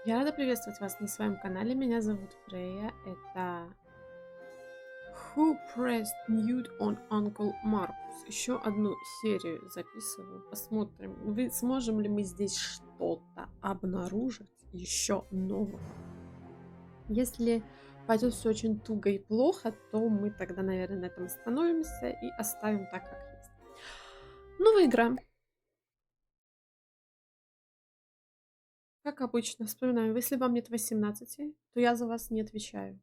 Я рада приветствовать вас на своем канале. Меня зовут Freija. Это Who Pressed Mute on Uncle Marcus. Еще одну серию записываю. Посмотрим, сможем ли мы здесь что-то обнаружить еще нового. Если пойдет все очень туго и плохо, то мы тогда, наверное, на этом остановимся и оставим так, как есть. Новая игра. Как обычно, вспоминаем, если вам нет 18, то я за вас не отвечаю.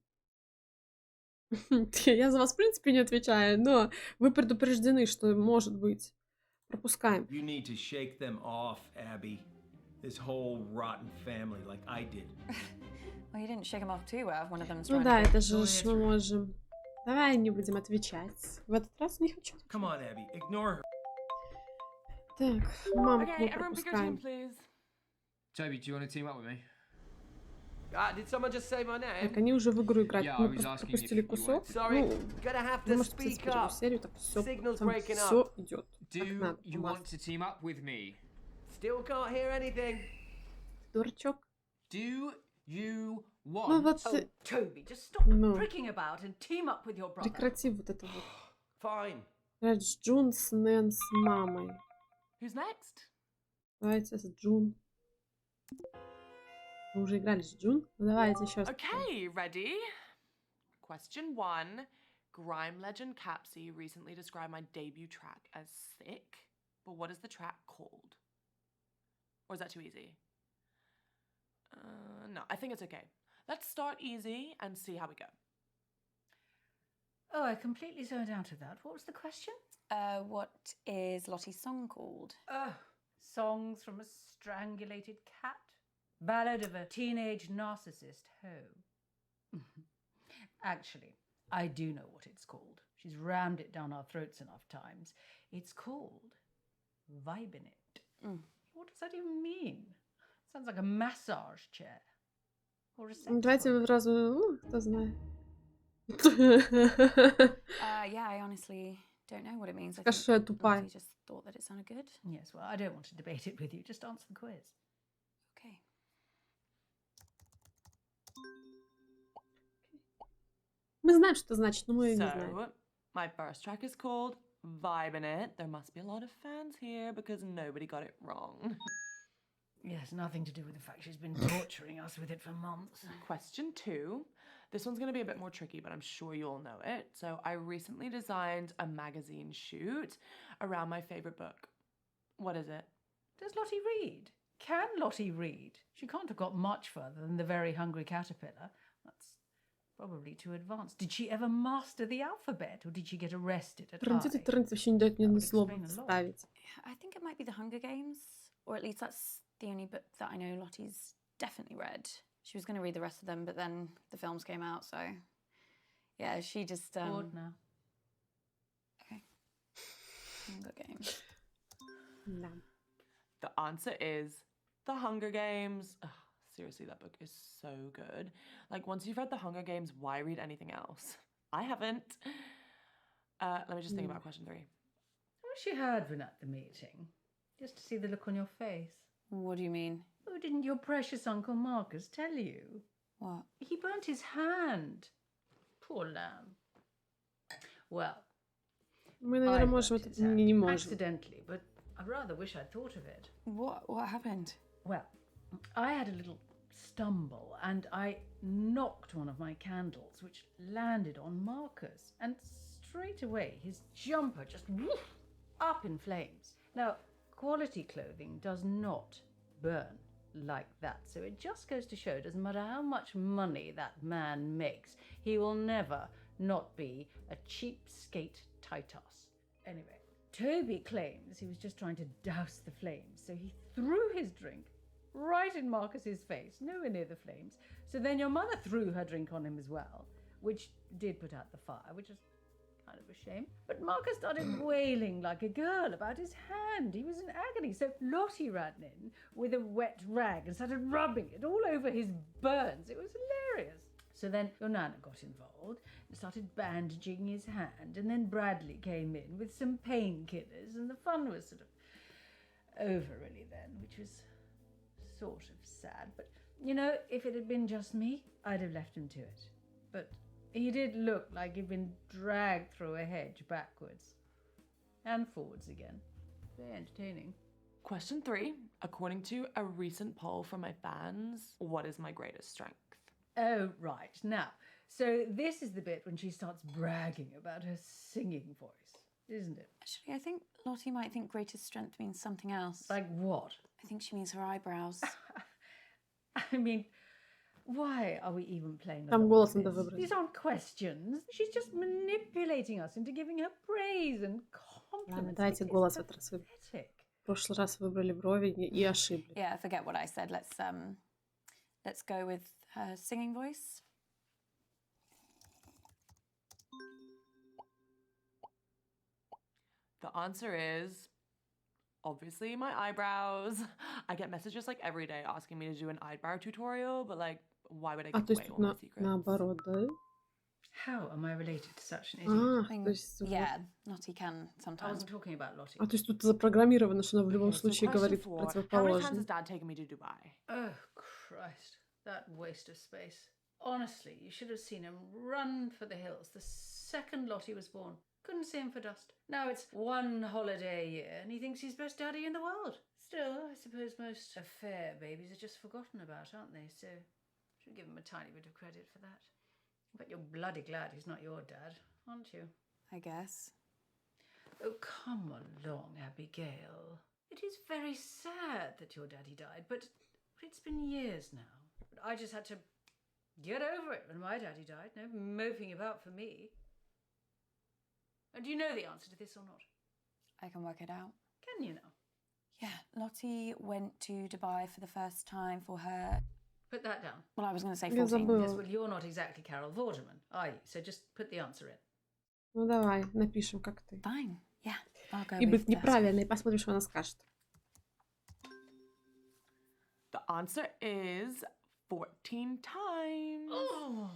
Я за вас, в принципе, не отвечаю, но вы предупреждены, что может быть. Пропускаем. You need to shake them off, Abby. This whole rotten family, like I did. Well, you didn't shake them off too well. One of them's Ну trying да, to это же мы можем. Давай не будем отвечать. В этот раз не хочу. Come on, Abby, ignore her. Так, мамку Okay, everyone pick a team, пропускаем. please. Toby, do you want to team up with me? Did someone just say my name? Так, они уже в игру играют. Yeah, I Мы was просто asking пропустили if you кусок. Sorry, Ну, gonna have вы to можете посмотреть speak первую up. серию, так все, Signal's там breaking up. все идет. Как Do надо. you want to team up with me? Still can't hear anything. Дурачок. Do you Ну want? вот, Oh, Toby, just stop No. pricking about and team up with your brother. прекрати вот это вот. Fine. Играть с Джун, с Нэн, с мамой. Who's next? Давайте с Джун. Мы уже играли с Джун. Ну давайте еще раз. Okay, ready? Question 1. Grime legend Capsy recently described my debut track as sick, but what is the track called? Or is that too easy? No, I think it's okay. Let's start easy and see how we go. Oh, I completely zoned out of that. What was the question? What is Lottie's song called? Songs from a strangulated cat? Ballad of a teenage narcissist hoe. Actually, I do know what it's called. She's rammed it down our throats enough times. It's called vibing it. What does that even mean? Sounds like a massage chair. Or a sex Давайте toy. сразу, ну, кто знает. Yeah, I honestly don't know what it means. I Скажи, что я think тупая. Lottie just thought that it sounded good. Yes, well, I don't want to debate it with you. Just answer the quiz. Okay. Мы знаем, что значит, но мы не знаем. So, my first track is called Vibin' It. There must be a lot of fans here because nobody got it wrong. Yes, nothing to do with the fact she's been torturing us with it for months. Question 2. This one's going to be a bit more tricky, but I'm sure you all know it. So I recently designed a magazine shoot around my favorite book. What is it? Does Lottie read? Can Lottie read? She can't have got much further than the very hungry caterpillar. That's probably too advanced. Did she ever master the alphabet, or did she get arrested at Трындит и high? трындит, вообще не дает ни That одного would слова explain a lot. вставить. I think it might be The Hunger Games, or at least that's the only book that I know Lottie's definitely read. She was going to read the rest of them, but then the films came out, so yeah, she just Bored now. Okay. Hunger Games. Да. The answer is The Hunger Games. Ugh, seriously, that book is so good. Like, once you've read The Hunger Games, why read anything else? I haven't. Let me just think about question 3. I wish you had been at the meeting, just to see the look on your face. What do you mean? Oh, didn't your precious Uncle Marcus tell you? What? He burnt his hand. Poor lamb. Well, Мы, I наверное, burnt можем, his это не hand можем. accidentally, but I rather wish I'd thought of it. What happened? Well, I had a little stumble and I knocked one of my candles, which landed on Marcus, and straight away his jumper just woof, up in flames. Now, quality clothing does not burn like that, so it just goes to show, doesn't matter how much money that man makes, he will never not be a cheapskate Titus. Anyway, Toby claims he was just trying to douse the flames, so he threw his drink right in Marcus's face, nowhere near the flames. So then your mother threw her drink on him as well, which did put out the fire, which was kind of a shame. But Marcus started wailing like a girl about his hand. He was in agony. So Lottie ran in with a wet rag and started rubbing it all over his burns. It was hilarious. So then your Nana got involved and started bandaging his hand, and then Bradley came in with some painkillers, and the fun was sort of over really then, which was sort of sad. But You know, if it had been just me, I'd have left him to it. But he did look like he'd been dragged through a hedge backwards and forwards again. Very entertaining. Question 3. According to a recent poll from my fans, what is my greatest strength? Oh, right. Now, so this is the bit when she starts bragging about her singing voice, isn't it? Actually, I think Lottie might think greatest strength means something else. Like what? I think she means her eyebrows. I mean, why are we even playing Там along голос with надо this? выбрать. These aren't questions. She's just manipulating us into giving her praise and Ладно, compliments. давайте It's голос в этот раз выберем. pathetic. В прошлый раз выбрали брови и ошиблись. Yeah, forget what I said. Let's go with her singing voice. The answer is obviously my eyebrows. I get messages like every day asking me to do an eyebrow tutorial, but like, why would I А, give то есть away тут all my secrets? наоборот, да? How am I related to such an idiot? А, то есть, вот. Yeah, Lottie can I sometimes. wasn't talking about Lottie. А, то есть тут запрограммировано, что она в любом Okay, so случае question говорит 4. How many times has противоположное. Dad taken me to Dubai? Oh, Christ. That waste of space. Honestly, you should have seen him run for the hills the second Lottie was born. Couldn't see him for dust. Now it's one holiday a year and he thinks he's best daddy in the world. Still, I suppose most affair babies are just forgotten about, aren't they? So, should give him a tiny bit of credit for that. But you're bloody glad he's not your dad, aren't you? I guess. Oh, come along, Abigail. It is very sad that your daddy died, but it's been years now. I just had to get over it when my daddy died. No moping about for me. And do you know the answer to this or not? I can work it out. Can you now? Yeah, Lottie went to Dubai for the first time for her... Put that down. Well, I was going to say Я 14. забыла. Yes, well, you're not exactly Carol Vorderman, are you? So just put the answer in. Ну давай, напишем, как ты. Fine. Yeah, I'll go И with быть 13. неправильной, посмотрим, что она скажет. The answer is 14 times. Oh,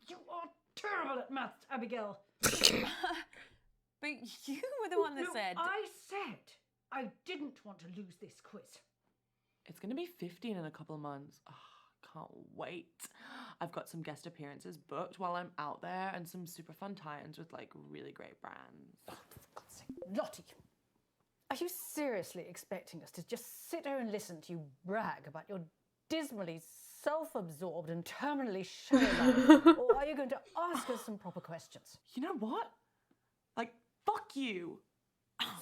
you are terrible at maths, Abigail. But you were the one that No, said... I said I didn't want to lose this quiz. It's going to be 15 in a couple of months. Oh, can't wait. I've got some guest appearances booked while I'm out there and some super fun tie-ins with like really great brands. Oh, for God's sake. Lottie, are you seriously expecting us to just sit here and listen to you brag about your dismally self-absorbed and terminally shallow life? Or are you going to ask us some proper questions? You know what? Like, fuck you.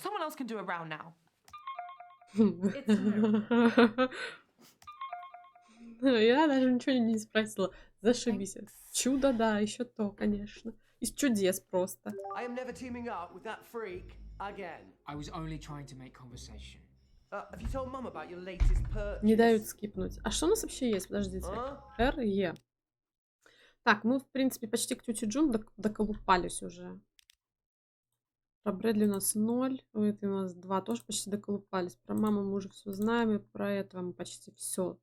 Someone else can do a round now. It's a miracle. Я даже ничего не спросила. Зашибись. Чудо, да, еще то, конечно. Из чудес просто. I am never teaming up with that freak again. I was only trying to make conversation. Have you told Mum about your latest purchase? Не дают скипнуть. А что у нас вообще есть? Подождите. Р, Е. Так, мы, в принципе, почти к тете Джун доколупались уже. Про Брэдли у нас 0. У этой у нас 2. Тоже почти доколупались. Про маму мы уже все знаем. И про этого мы почти все.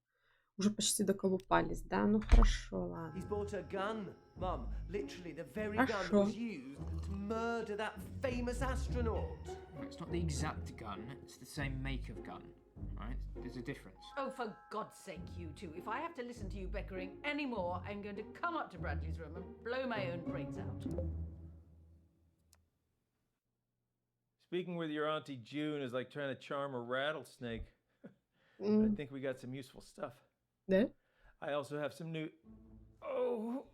Уже почти доколупались, да? Ну хорошо, ладно. He's bought a gun, Mum. Literally the very Ah, gun that sure. was used to murder that famous astronaut. Well, it's not the exact gun, it's the same make of gun, right? There's a difference. Oh, for God's sake, you two. If I have to listen to you bickering anymore, I'm going to come up to Bradley's room and blow my own brains out. Speaking with your Auntie June is like trying to charm a rattlesnake. I М, think we got some useful stuff. Да? I also have some new... Oh!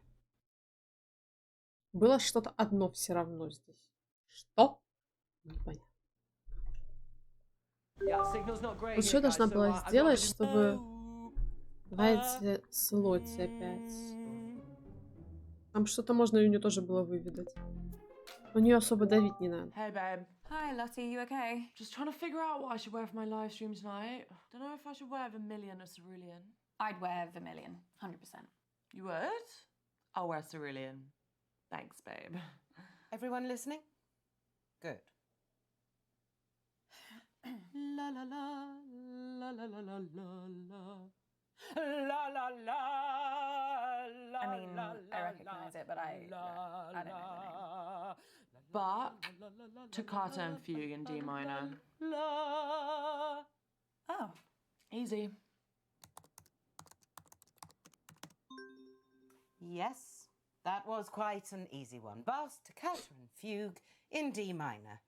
Было что-то одно все равно здесь. Что? Непонятно. Yeah, signal's not great Вот here, что я guys, должна so, была I've got to сделать, do- чтобы... Давайте с Лотти опять. Там что-то можно у нее тоже было выведать. У нее особо давить не надо. Hey, babe. Hi, Lottie, you okay? Just trying to figure out what I should wear for my live stream tonight. Don't know if I should wear vermilion or cerulean. I'd wear vermilion, 100%. You would? I'll wear cerulean. Thanks, babe. Everyone listening? Good. La la la la la la la la la la la. I mean, I recognise it, but I don't know the name. But toccata and fugue in D minor. La. Oh, Easy. Yes, that was quite an easy one. Bast, toccata and fugue in D minor.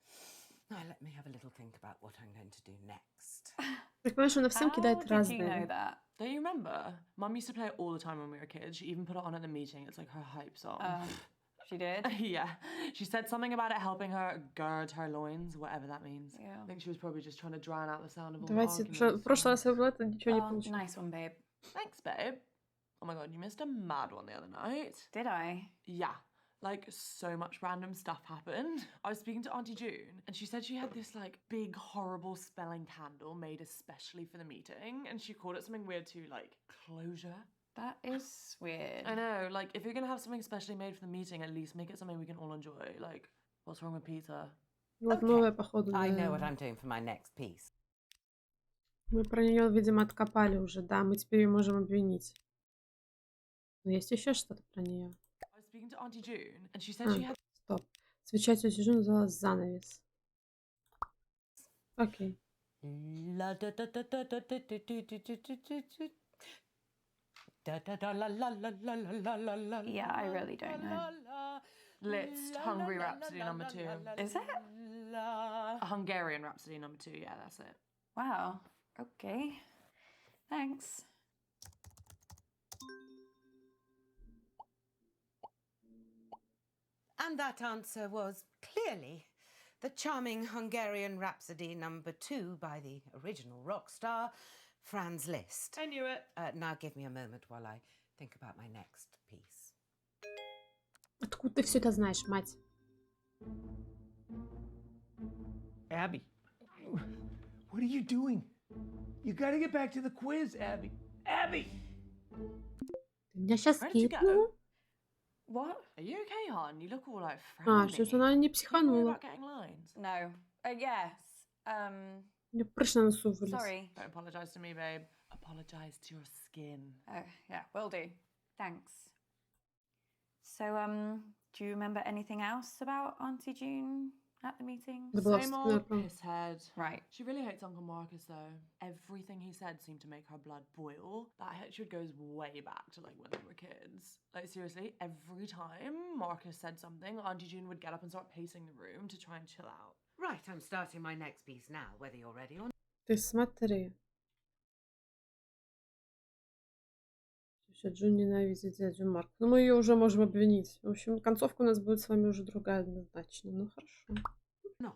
Now let me have a little think about what I'm going to do next. Так понимаешь, она всем How кидает did you know разные. that? Don't you remember? Mum used to play it all the time when we were kids. She even put it on at the meeting. It's like her hype song. She did? Yeah. She said something about it helping her gird her loins, whatever that means. Yeah. I think she was probably just trying to drown out the sound of all the Давайте, arguments. в прошлый раз я была, это ничего не Oh, получилось. nice one, babe. Thanks, babe. Oh my god, you missed a mad one the other night. Did I? Yeah. Like, so much random stuff happened. I was speaking to Auntie June, and she said she had this, like, big, horrible spelling candle made especially for the meeting, and she called it something weird too, like, closure. That is weird. I know, like, if you're gonna have something specially made for the meeting, at least make it something we can all enjoy. Like, what's wrong with pizza? Вот новая, походу, I know what да. I'm doing for my next piece. Мы про нее, видимо, откопали уже, да, мы теперь ее можем обвинить. Но есть еще что-то про нее. I was speaking to Auntie June, and she said she had... Стоп. Свеча тети Жу называлась «Занавес». Окей. La da da da da da da da da da da da da. Da da da la la la la la la la. Yeah, I really don't know. Lit's Hungry Rhapsody number 2. Is it? A Hungarian Rhapsody number 2, yeah, that's it. Wow. Okay. Thanks. And that answer was clearly the charming Hungarian Rhapsody number 2 by the original rock star, Franz Liszt. I knew it. Now give me a moment while I think about my next piece. Откуда ты все это знаешь, мать? Abby, what are you doing? You gotta get back to the quiz, Abby. Abby! Ты меня сейчас Where did you скипнула? go? What? Are you okay, hon? You look all like А, frowny. что-то она не Are you worried психанула. about getting lines? No. Yes. У меня прыщ на носу вылез. Sorry. Don't apologise to me, babe. Apologise to your skin. Oh, yeah, will do. Thanks. So, do you remember anything else about Auntie June at the meeting? Да была Same вступная old права. pisshead. Right. She really hates Uncle Marcus, though. Everything he said seemed to make her blood boil. That hatred goes way back to, like, when they were kids. Like, seriously, every time Marcus said something, Auntie June would get up and start pacing the room to try and chill out. Right, I'm starting my next piece now, whether you're ready or not. Ты смотри. Тетя Джун ненавидит дядю Марк. Ну, мы ее уже можем обвинить. В общем, концовка у нас будет с вами уже другая однозначно. Ну, хорошо. Not.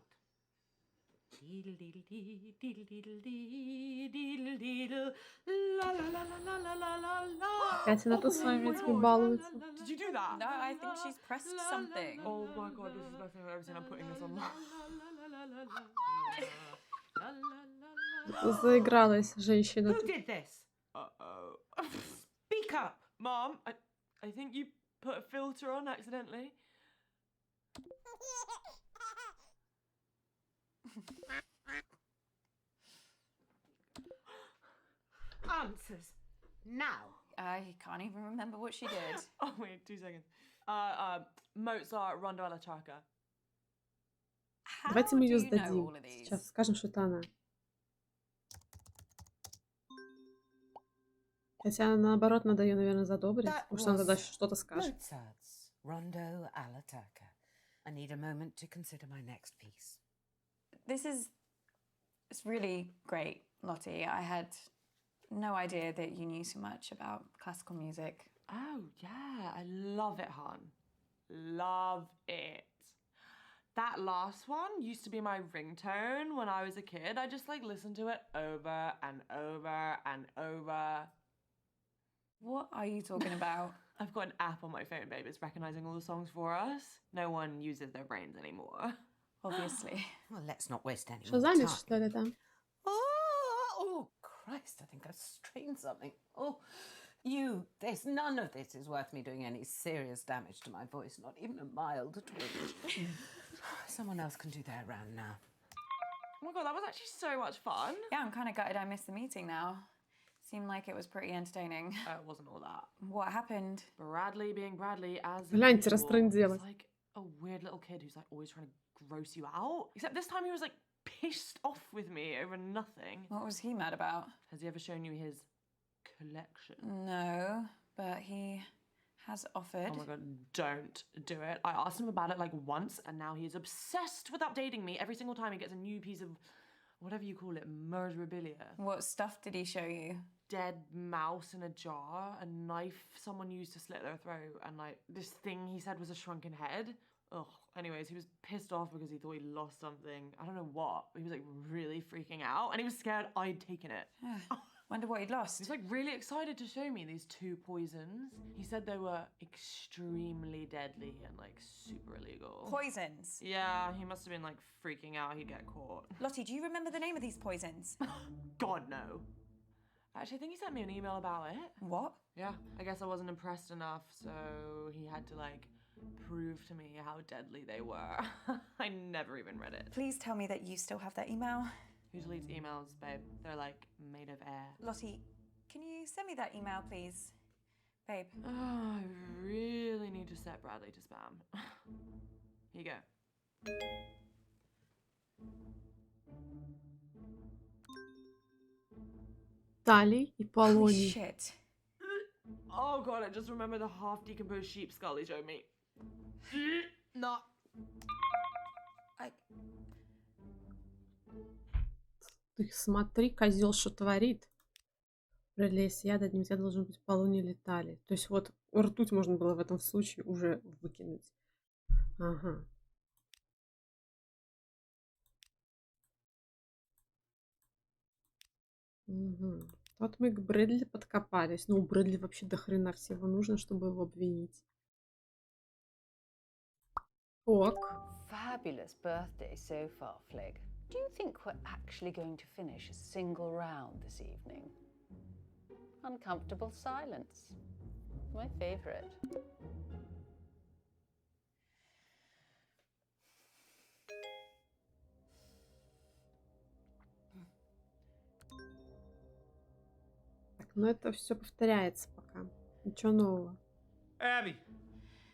Опять она тут с вами этими балуется. Did you do that? No, I think she's pressed something. Oh my god, this is the best thing I've ever seen. I'm putting this on. Заигралась женщина. Who did this? Uh-oh. Speak up! Mom, I think you put a filter on accidentally. Answers. Now. I can't even remember what she did. Oh wait, 2 seconds. Mozart, Rondo alla Turca. How Давайте мы do ее you know сдадим. all of these? Сейчас скажем, что это она. Хотя, наоборот, надо ее, наверное, задобрить. That Потому что она тогда was что-то скажет. Mozart's Rondo alla Turca. I need a moment to consider my next piece. It's really great, Lottie. I had no idea that you knew so much about classical music. Oh yeah, I love it, hon. Love it. That last one used to be my ringtone when I was a kid. I just like listened to it over and over and over. What are you talking about? I've got an app on my phone, babe. It's recognizing all the songs for us. No one uses their brains anymore. Obviously. Well, let's not waste any Что, more занят, time. что ли, там? Oh, Christ, I think I've strained something. Oh, there's none of this is worth me doing any serious damage to my voice, not even a mild twinge. Someone else can do their round now. Oh my god, that was actually so much fun. Yeah, I'm kind of gutted I missed the meeting now. Seemed like it was pretty entertaining. It wasn't all that. What happened? Bradley being Bradley as Гляньте, usual. растрындела. He's like a weird little kid who's like always trying to gross you out. Except this time he was like pissed off with me over nothing. What was he mad about? Has he ever shown you his collection? No, but he has offered. Oh my god, don't do it. I asked him about it like once, and now he is obsessed with updating me every single time he gets a new piece of whatever you call it, murderabilia. What stuff did he show you? Dead mouse in a jar, a knife someone used to slit their throat, and like this thing he said was a shrunken head. Ugh. Anyways, he was pissed off because he thought he lost something. I don't know what, but he was like really freaking out, and he was scared I'd taken it. Wonder what he'd lost. He's like really excited to show me these 2 poisons. He said they were extremely deadly and like super illegal. Poisons? Yeah, he must have been like freaking out he'd get caught. Lottie, do you remember the name of these poisons? God, no. Actually, I think he sent me an email about it. What? Yeah, I guess I wasn't impressed enough, so he had to like prove to me how deadly they were. I never even read it. Please tell me that you still have that email. Who deletes emails, babe? They're like made of air. Lottie, can you send me that email, please? Babe. Oh, I really need to set Bradley to spam. Here you go. Талий и Holy Полоний. shit. Oh god, I just remember the half-decomposed sheep skull he showed me. No. Ты смотри, козел, что творит. Если яд одним я должен быть полоний или талий. То есть вот ртуть можно было в этом случае уже выкинуть. Ага. Угу. Вот мы к Брэдли подкопались. Ну, у Брэдли вообще до хрена всего нужно, чтобы его обвинить. Ок. Fabulous birthday so far, Flig. Do you think we're actually going to finish a single round this evening? Uncomfortable silence. My favorite. Так, ну это все повторяется пока. Ничего нового. Abby!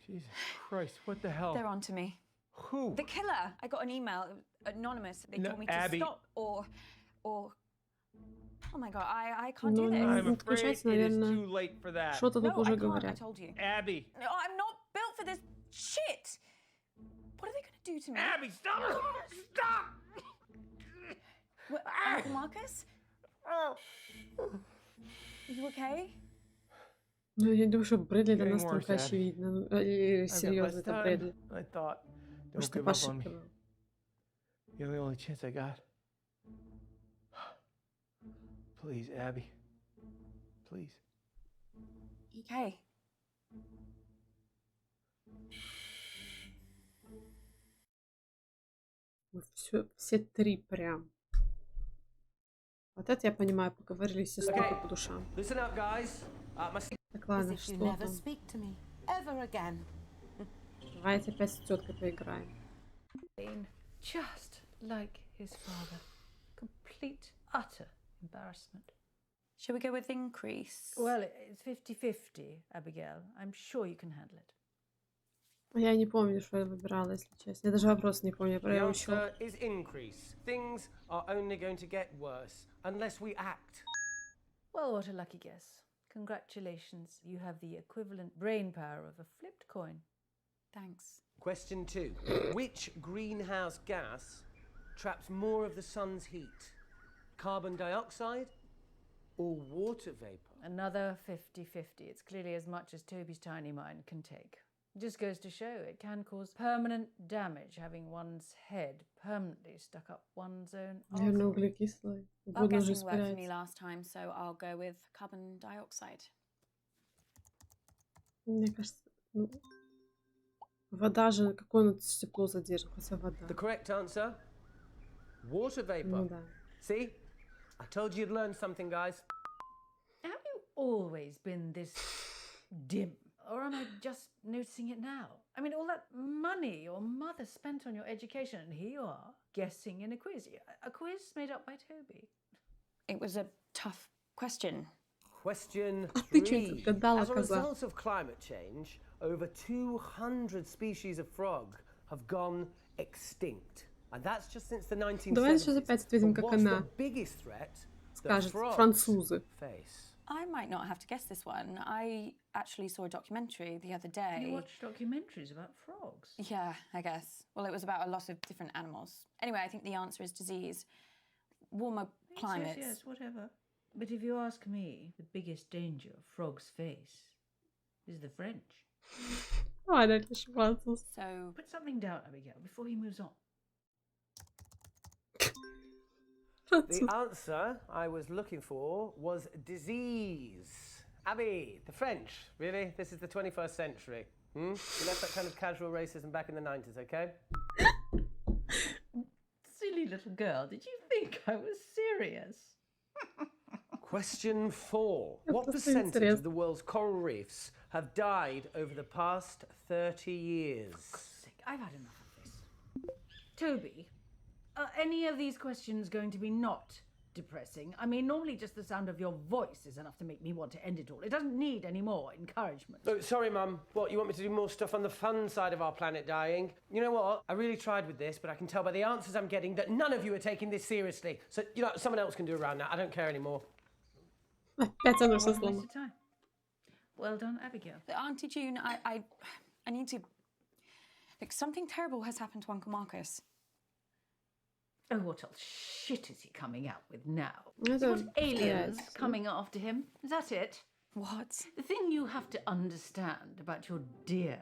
Jesus Christ, what the hell? They're on to me. Who? The killer. I got an email, anonymous. They No, told me to Abby. stop or... Oh my god, I can't No, do this. no. I'm afraid Отключайся, it is наверное. too late for that. Что-то No, тут I уже can't, I говорят. told you. Abby! No, I'm not built for this shit. What are they going to do to me? Abby, stop! Stop! What, Uncle Marcus? Are you okay? Ну, я думаю, что Брэдли это Getting настолько worse, Abby. очевидно. Ну, или I've got серьезно, less это time. Брэдли. I thought. Don't Может, ты give up on me. пошикивал. You're the only chance I got. Please, Abby. Please. Okay. Все 3 прям. Вот это я понимаю, поговорили с сестрой по душам. Listen up, guys. Так, As ладно, if you что never там? speak to me ever again. Давайте опять с теткой поиграем. Been just like his father. Complete, utter embarrassment. Shall we go with increase? Well, it's 50-50, Abigail. I'm sure you can handle it. Я не помню, что я выбирала, если честно. Я даже вопрос не помню, я The проучила. answer is increase. Things are only going to get worse unless we act. Well, what a lucky guess. Congratulations. You have the equivalent brain power of a flipped coin. Thanks. Question 2. Which greenhouse gas traps more of the sun's heat? Carbon dioxide or water vapor? Another 50-50. It's clearly as much as Toby's tiny mind can take. Just goes to show it can cause permanent damage having one's head permanently stuck up one's own Наверное, arse. углекислый. Well, Угодно уже guessing worked for me испаряется. last time, so I'll go with carbon dioxide. Мне кажется, ну, вода же, какое оно тепло задержит, хотя вода. The correct answer? Water vapor. Ну да. See? I told you you'd learn something, guys. Have you always been this dim? Or am I just noticing it now? I mean, all that money your mother spent on your education, and here you are, guessing in a quiz. A quiz made up by Toby. It was a tough question. Question А ты что 3. гадала, As a коза? result of climate change, over 200 species of frog have gone extinct. And that's just since the 1970s. Давай сейчас опять ответим, But как what's она the biggest threat that скажет. frogs Французы. face? I might not have to guess this one. I actually saw a documentary the other day. You watch documentaries about frogs? Yeah, I guess. Well, it was about a lot of different animals. Anyway, I think the answer is disease. Warmer climates. Yes, whatever. But if you ask me, the biggest danger frogs face is the French. Olha, que espaços. So, Put something down, Abigail, before he moves on. The answer I was looking for was disease. Abby, the French, really? This is the 21st century. You left that kind of casual racism back in the 90s, okay? Silly little girl, did you think I was serious? Question 4. What просто percentage интересно. of the world's coral reefs have died over the past 30 years? Sick, I've had enough of this. Toby, are any of these questions going to be not depressing? I mean, normally just the sound of your voice is enough to make me want to end it all. It doesn't need any more encouragement. Oh, sorry, Mum. What, you want me to do more stuff on the fun side of our planet dying? You know what? I really tried with this, but I can tell by the answers I'm getting that none of you are taking this seriously. So, you know, someone else can do around that. I don't care anymore. Опять оно все What a waste сломано. of time. Well done, Abigail. Auntie June, I need to... Like, something terrible has happened to Uncle Marcus. Oh, what else shit is he coming out with now? Это What aliens повторяется. coming after him? Is that it? What? The thing you have to understand about your dear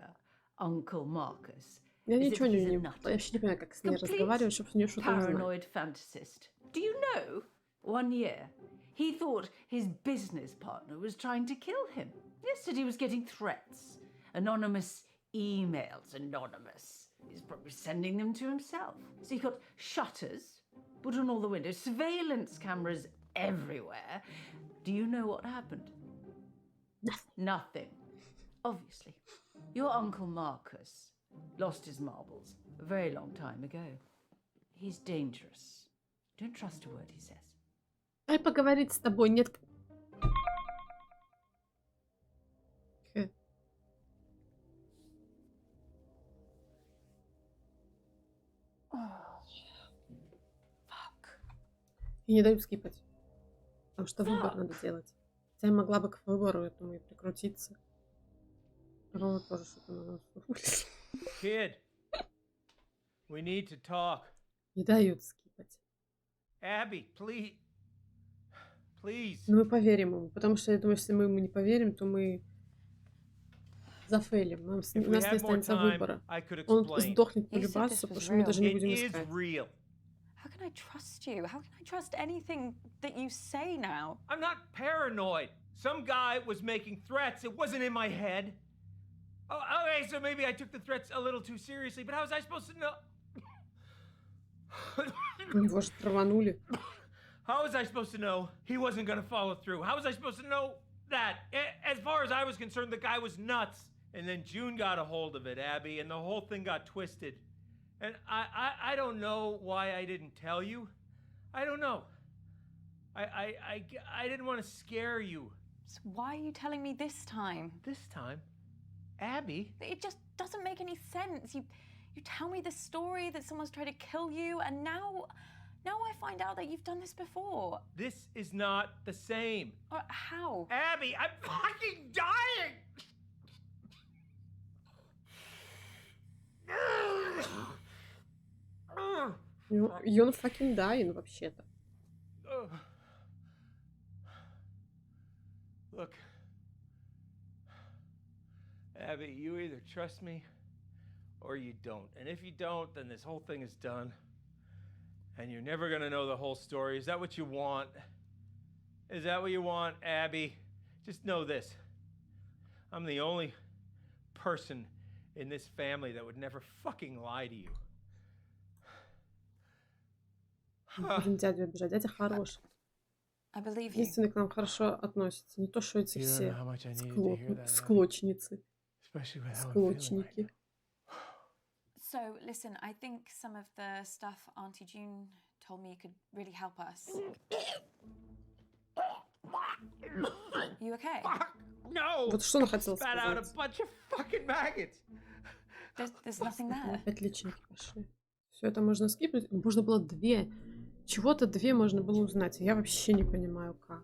Uncle Marcus Я is that ничего he's не... a nut. Я вообще не понимаю, как с ней Complete разговаривать, чтобы с нее что-то узнать. Paranoid fantasist. Do you know, one year, he thought his business partner was trying to kill him. Yesterday he was getting threats. Anonymous emails, anonymous. He's probably sending them to himself. So he got shutters put on all the windows, surveillance cameras everywhere. Do you know what happened? Nothing. Obviously. Your Uncle Marcus lost his marbles a very long time ago. He's dangerous. Don't trust a word he says. Дай поговорить с тобой, нет... И не дают скипать. Потому что выбор надо делать. Хотя я могла бы к выбору этому и прикрутиться. Ровно тоже что-то на нос вылезло. Kid, we need to talk. Не дают скипать. Abby, please. Please. Но мы поверим ему. Потому что я думаю, если мы ему не поверим, то мы зафейлим. У нас не If we had more останется time, выбора. I could Он explain. сдохнет по You said любасу, this потому was что мы real. даже не It будем is искать. real. How can I trust you? How can I trust anything that you say now? I'm not paranoid. Some guy was making threats. It wasn't in my head. Oh, okay, so maybe I took the threats a little too seriously, but how was I supposed to know? У него же траванули. How was I supposed to know he wasn't going to follow through? How was I supposed to know that? As far as I was concerned, the guy was nuts. And then June got a hold of it, Abby, and the whole thing got twisted. And I don't know why I didn't tell you. I don't know. I didn't want to scare you. So why are you telling me this time? This time, Abby. It just doesn't make any sense. You tell me the story that someone's tried to kill you, and now I find out that you've done this before. This is not the same. How? Abby, I'm fucking dying! И он fucking dying вообще-то. Look, Abby, you either trust me or you don't. And if you don't, then this whole thing is done. And you're never gonna know the whole story. Is that what you want? Is that what you want, Abby? Just know this. I'm the only person in this family that would never fucking lie to you. Будем дядю обижать. Дядя хороший. I believe you. Единственный к нам хорошо относится. Не то, что эти все склочницы. Склочники. So, listen, I think some of the stuff Auntie June told me could really help us. You okay? No! Вот что она хотела Spat out a сказать. bunch of fucking maggots. There's nothing there. Опять личинки пошли. Все это можно скипнуть. Можно было две. Чего-то две можно было узнать. Я вообще не понимаю, как.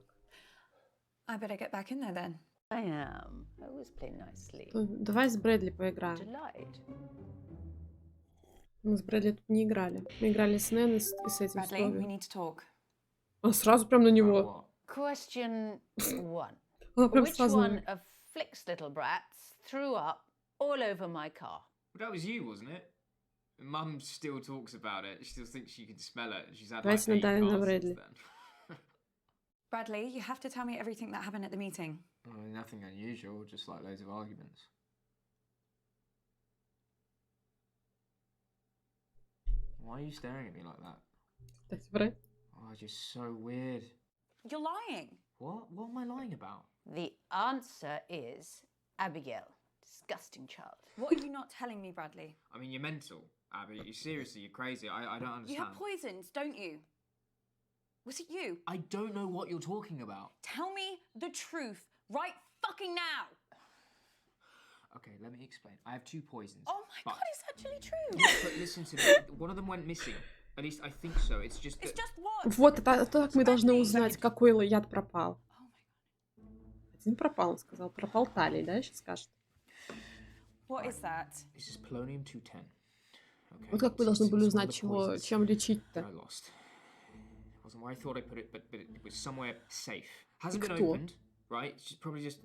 I better get back in there then. I am. I always play nicely. Давай с Брэдли поиграем. Delight. Мы с Брэдли тут не играли. Мы играли с Нэн и с этим Bradley, we Стове. need to talk. А сразу прям на About него. what? Question one. Она прям Which сразу... one of Flick's little brats threw up all over my car? Well, that was you, wasn't it? Mum still talks about it. She still thinks she can smell it. She's had like Давайте 8 надаем на cars since Брэдли. then. Bradley, you have to tell me everything that happened at the meeting. Well, nothing unusual, just like loads of arguments. Why are you staring at me like that? Кстати, Брэд. Oh, it's just so weird. You're lying. What? What am I lying about? The answer is Abigail. Disgusting child. What are you not telling me, Bradley? I mean, you're mental, Abby. You seriously, you're crazy. I don't understand. You have poisons, don't you? Was it you? I don't know what you're talking about. Tell me the truth right fucking now. Okay, let me explain. I have 2 poisons. Oh my but- god, it's actually true. Yeah, but listen to me. One of them went missing. At least I think so. It's just It's that... just what? Вот, это так мы должны Брэдли. узнать, какой яд пропал. Oh my god. Один пропал, он сказал. Пропал талий, да, сейчас скажет. What is that? This is polonium-210. Okay. Вот как мы it's- должны it's были one of узнать, the чего, poisons чем that лечить-то. I lost. It wasn't where I thought I put it, but it was somewhere safe. Hasn't been Кто? opened, right? It's probably just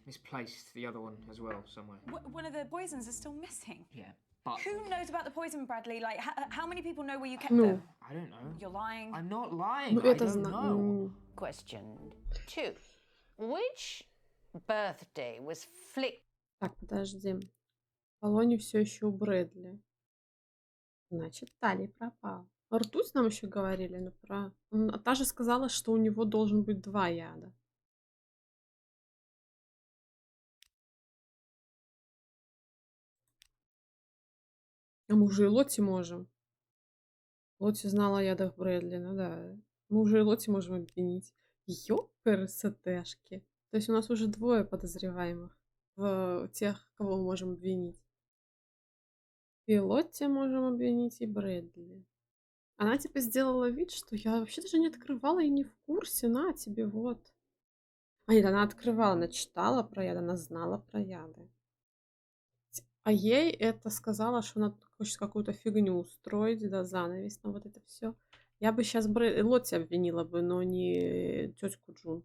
misplaced. The other one as well, somewhere. One of the poisons is still missing. Yeah, but Who knows about the poison, Bradley? Like, how many people know where you kept Ну, them? I don't know. You're lying. I'm not lying. ну I это don't know. Question 2. Which birthday was Flick? Так, подожди. Полоний все еще у Брэдли. Значит, талий пропал. Ртуть нам еще говорили, но про... Та же сказала, что у него должен быть 2 яда. А мы уже и Лотти можем. Лотти знала о ядах Брэдли, ну да. Мы уже и Лотти можем обвинить. Ёперсетешки. То есть у нас уже 2 подозреваемых в тех, кого мы можем обвинить. И Лотти можем обвинить, и Брэдли. Она типа сделала вид, что я вообще даже не открывала и не в курсе. На тебе, вот. А нет, она открывала, она читала про яды, она знала про яды. А ей это сказала, что она хочет какую-то фигню устроить, да, занавес на вот это все. Я бы сейчас Лотти обвинила бы, но не тетку Джун.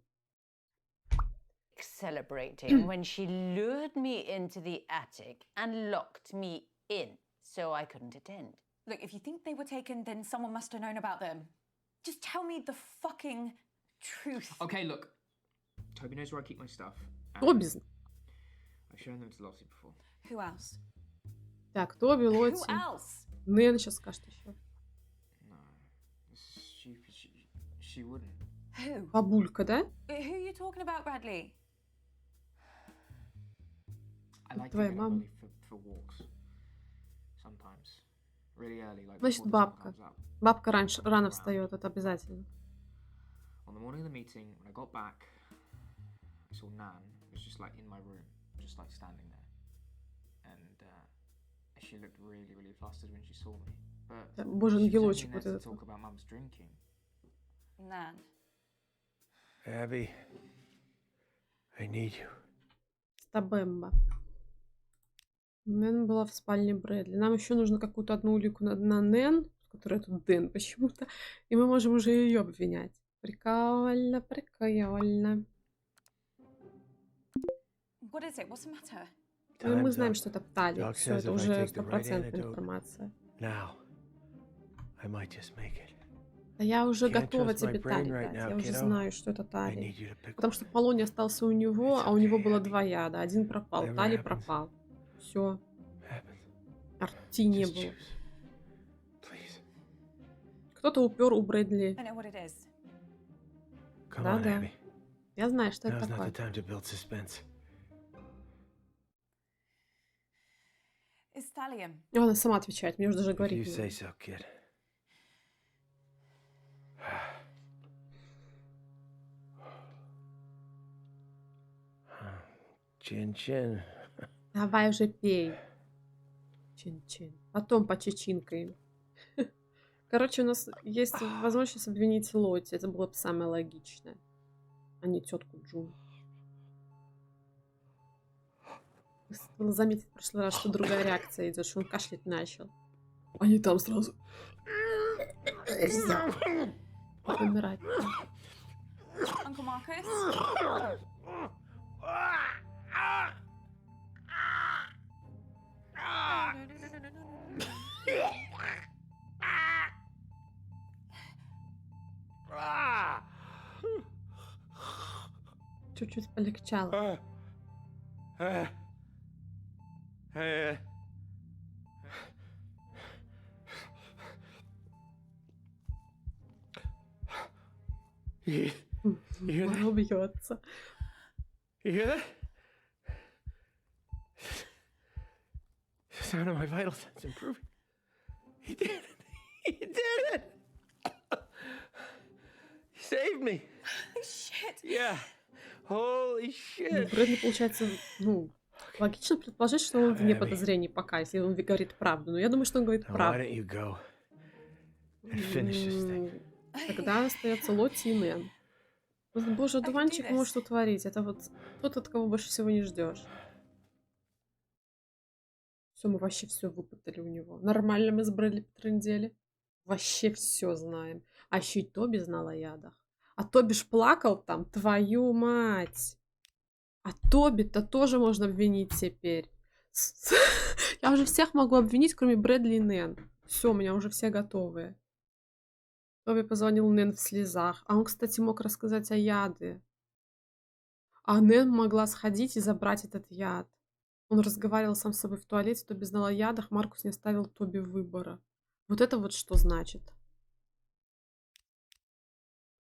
Celebrating when she lured me into the attic and locked me in so I couldn't attend. Look, if you think they were taken, then someone must have known about them. Just tell me the fucking truth. Okay, look. Toby knows where I keep my stuff. Тоби. I've shown them to Lottie before. Who else? Так, Тоби, Who Лотти. else? Нэн сейчас скажет еще. No, it's stupid. She wouldn't. Who? Бабулька, да? Who are you talking about, Bradley? I like Твоя to get up мама. early for walks. Sometimes. Really early, like Значит, before the sun бабка. comes up. Бабка раньше, рано встает, это обязательно. On the morning of the meeting, when I got back, I saw Nan was just like in my room, just like standing there. And she looked really, really flustered when she saw me. But Боже, she was only ангелочек there вот to этот. talk about Mum's drinking. Nan. Abby, I need you. Стабемба. Нэн была в спальне Брэдли. Нам еще нужно какую-то одну улику на Нэн, которая тут Дэн почему-то. И мы можем уже ее обвинять. Прикольно, прикольно. What is it? What's the matter? Ну, мы Time's знаем, up. что это Птали. Doc Все, says это if I уже take the right стопроцентная antidote, информация. Now, I might just make it. Да я уже Can't готова trust my тебе brain Тали right дать. now, Я уже kiddo. знаю, что это I Тали. need you to pick Потому что one. Полоний остался у него, It's а у него okay, было Abby. 2 яда. Один пропал. Whatever Тали happens. пропал. Все. Happens. Арти не Just было. choose. Please. Кто-то упер у Брэдли. I know what it is. Come Да, on, да. Abby. Я знаю, что это Now's not такое. the time to build suspense. It's thallium. И она сама отвечает. Мне уже даже If you говорить не say надо. so, kid. Чин-чин. Давай уже пей. Чин-чин. Потом почечинкаем. Короче, у нас есть возможность обвинить Лотти. Это было бы самое логичное. а не тетку Джун. Стоило заметить в прошлый раз, что другая реакция идет, что он кашлять начал. А не там сразу. Умирать. Uncle Marcus? Чуть-чуть полегчало. You hear that? Он бьется. You hear that? The sound of my vital sense improving. He did it. He did it. He saved me. Shit. Yeah. Holy shit. Брэдли, получается, логично предположить, что он вне Эбби. подозрений пока, если он говорит правду. Но я думаю, что он говорит Now, why правду. don't you go and finish this thing? Тогда остается Лотти и Нэн. Боже, одуванчик может утворить. Это вот тот, от кого больше всего не ждешь. Все, мы вообще все выпытали у него. Нормально мы с Брэдли потрындели. Вообще все знаем. А еще и Тоби знал о ядах. А Тоби ж плакал там, твою мать. А Тоби-то тоже можно обвинить теперь. Я уже всех могу обвинить, кроме Брэдли и Нэн. Все, у меня уже все готовые. Тоби позвонил Нэн в слезах. А он, кстати, мог рассказать о яде. А Нэн могла сходить и забрать этот яд. Он разговаривал сам с собой в туалете, Тоби знал о ядах, Маркус не оставил Тоби выбора. Вот это вот что значит.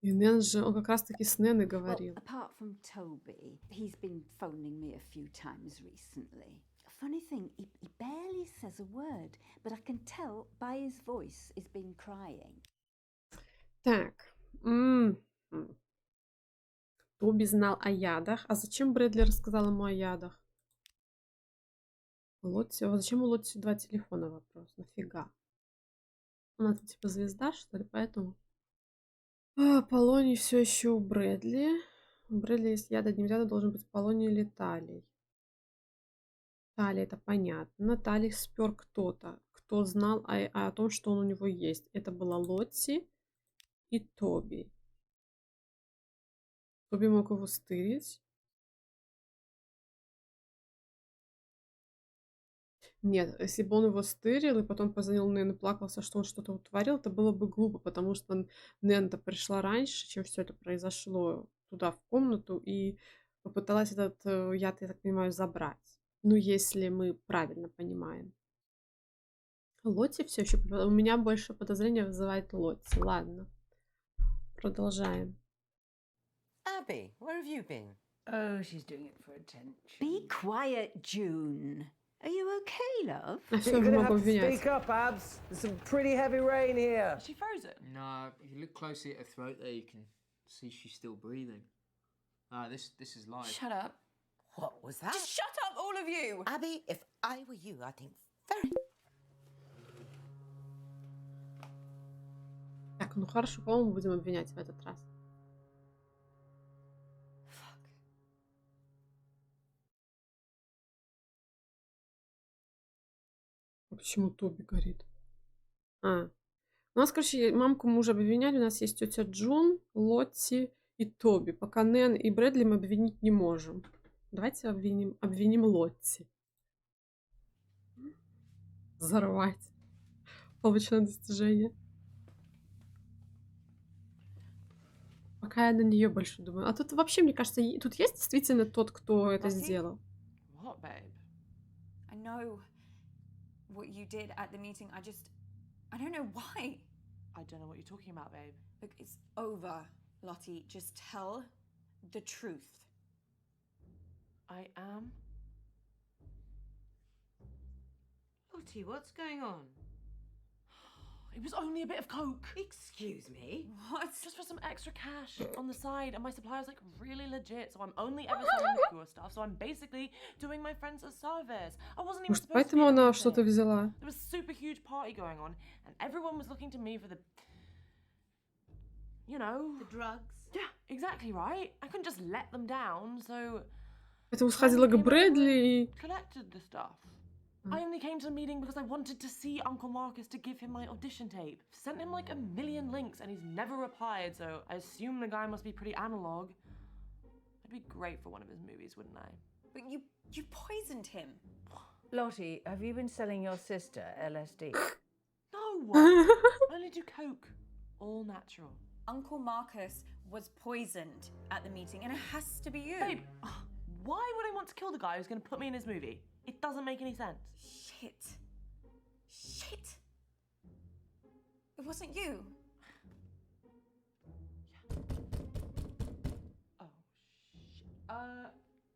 И Нэн же, он как раз-таки с Нэн и говорил. Well, apart from Toby, he's been phoning me a few times recently. Funny thing, he barely says a word, but I can tell by his voice he's been crying. Так. Тоби знал о ядах. А зачем Брэдли рассказал ему о ядах? Лотти, а зачем у Лотти 2 телефона, вопрос? Нафига? Она там типа звезда, что ли, поэтому... Полоний все еще у Брэдли. У Брэдли есть яд, одним рядом должен быть Полоний или Талий. Талий, это понятно. Талий спер кто-то, кто знал о том, что он у него есть. Это была Лотти и Тоби. Тоби мог его стырить. Нет, если бы он его стырил и потом позвонил Нэн и плакался, что он что-то утворил, это было бы глупо, потому что Нэн-то пришла раньше, чем все это произошло, туда в комнату и попыталась этот яд, я так понимаю, забрать. Ну, если мы правильно понимаем. Лотти все еще... У меня больше подозрения вызывает Лотти. Ладно. Продолжаем. Abby, where have you been? Oh, she's doing it for attention. Be quiet, June. Are you okay, love? А все, You're мы gonna могу have to обвинять. speak up, Abs. There's some pretty heavy rain here. Is she frozen? No, if you look closely at her throat there, you can see she's still breathing. This is live. Shut up. What was that? Just shut up, all of you! Abby, if I were you, I think very... Так, ну хорошо, кого мы будем обвинять в этот раз? А почему Тоби горит? У нас, короче, мамку мы уже обвиняли. У нас есть тетя Джун, Лотти и Тоби. Пока Нэн и Брэдли мы обвинить не можем. Давайте обвиним Лотти. Взорвать. Получено достижение. Пока я на нее больше думаю. А тут вообще, мне кажется, тут есть действительно тот, кто это сделал. What, babe? I know what you did at the meeting. I don't know why. I don't know what you're talking about, babe. Look, it's over, Lottie. Just tell the truth. I am. Lottie, what's going on? It was only a bit of coke. Excuse me? What? Just for some extra cash on the side, and my supplier's like really legit, so I'm only ever selling the pure stuff. So I'm basically doing my friends a service. I wasn't even Может, supposed to be поэтому at она this что-то thing. взяла? There was a super huge party going on, and everyone was looking to me for the... you know. The drugs. Yeah, exactly right. I couldn't just let them down, so Поэтому сходила к Брэдли и... collected the stuff. I only came to the meeting because I wanted to see Uncle Marcus to give him my audition tape. Sent him like a million links and he's never replied, so I assume the guy must be pretty analog. I'd be great for one of his movies, wouldn't I? But you poisoned him. Lottie, have you been selling your sister LSD? No! I only do coke. All natural. Uncle Marcus was poisoned at the meeting, and it has to be you. Babe, why would I want to kill the guy who's going to put me in his movie? It doesn't make any sense. Shit. It wasn't you. Oh, shit.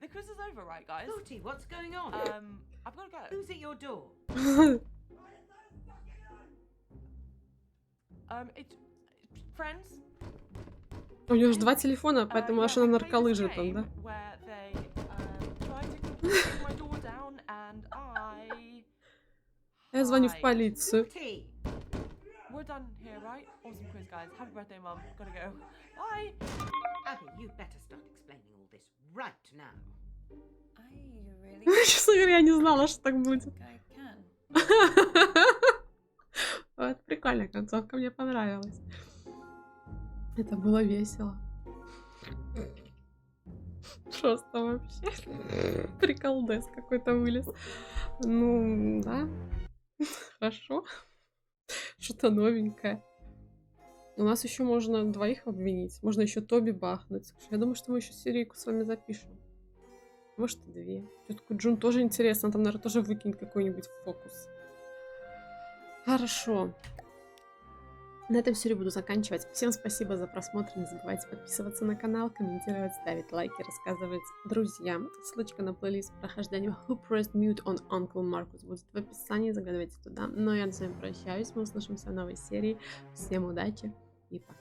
The quiz is over, right, guys? Lottie, what's going on? I've got to go. Who's at your door? It's friends. У нее же 2 телефона, поэтому аж она нарколыжит там, да? Where they tried to break my door down, and Я звоню в полицию. Lottie! We're done here, right? Awesome quiz, guys. Happy birthday, Mum. Gotta go. Bye. Abby, you'd better start explaining all this right now. I really Честно говоря, я не знала, что так будет. think I can. Вот, прикольная концовка, мне понравилась. Это было весело. Просто вообще приколдес какой-то вылез. Ну, да. Хорошо. Что-то новенькое. У нас еще можно 2 обвинить. Можно еще Тоби бахнуть. Я думаю, что мы еще серийку с вами запишем. Может, и 2. Тетку Джун тоже интересно. Там, наверное, тоже выкинет какой-нибудь фокус. Хорошо. На этом серию буду заканчивать. Всем спасибо за просмотр. Не забывайте подписываться на канал, комментировать, ставить лайки, рассказывать друзьям. Ссылочка на плейлист прохождения Who Pressed Mute on Uncle Marcus будет в описании. Заглядывайте туда. Но я с вами прощаюсь. Мы услышимся в новой серии. Всем удачи и пока.